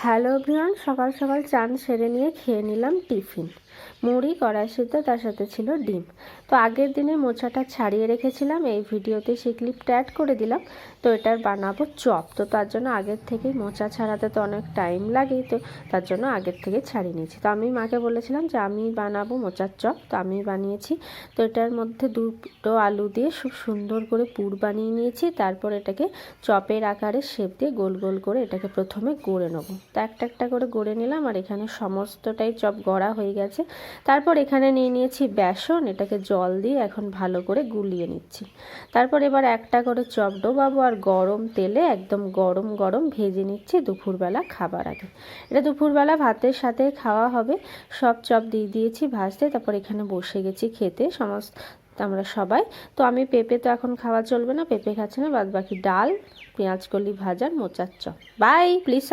Hello everyone, সকাল সকাল চান সেরে নিয়ে খেয়ে নিলাম টিফিন। মুড়ি, কড়াই সিদ্ধ, তার সাথে ছিল ডিম। তো আগের দিনে মোচাটা ছাড়িয়ে রেখেছিলাম, এই ভিডিওতে সেই ক্লিপটা অ্যাড করে দিলাম। তো এটার বানাবো চপ। তো তার জন্য আগের থেকেই মোচা ছাড়াতে তো অনেক টাইম লাগে, তো তার জন্য আগের থেকে ছাড়িয়ে নিয়েছি। তো আমি মাকে বলেছিলাম যে আমি বানাবো মোচার চপ, তো আমি বানিয়েছি। তো এটার মধ্যে দুটো আলু দিয়ে খুব সুন্দর করে পুর বানিয়ে নিয়েছি। তারপর এটাকে চপের আকারে শেপ দিয়ে গোল গোল করে এটাকে প্রথমে গড়ে নেবো। তো একটা একটা করে গড়ে নিলাম, আর এখানে সমস্তটাই চপ গড়া হয়ে গেছে। তারপর এখানে নিয়ে নিয়েছি বেসন, এটাকে জল দিয়ে এখন ভালো করে গুলিয়ে নিচ্ছি। তারপর এবার একটা করে চপ ডোবাবো, আর গরম তেলে একদম গরম গরম ভেজে নিচ্ছি দুপুরবেলা খাবার আগে। এটা দুপুরবেলা ভাতের সাথে খাওয়া হবে। সব চপ দিয়ে দিয়েছি ভাজতে, তারপর এখানে বসে গেছি খেতে আমরা সবাই। তো আমি পেঁপে তো এখন খাওয়া চলবে না, পেঁপে খাচ্ছে না, বাদ বাকি ডাল, পেঁয়াজ কলি ভাজার মোচার চপ। By, please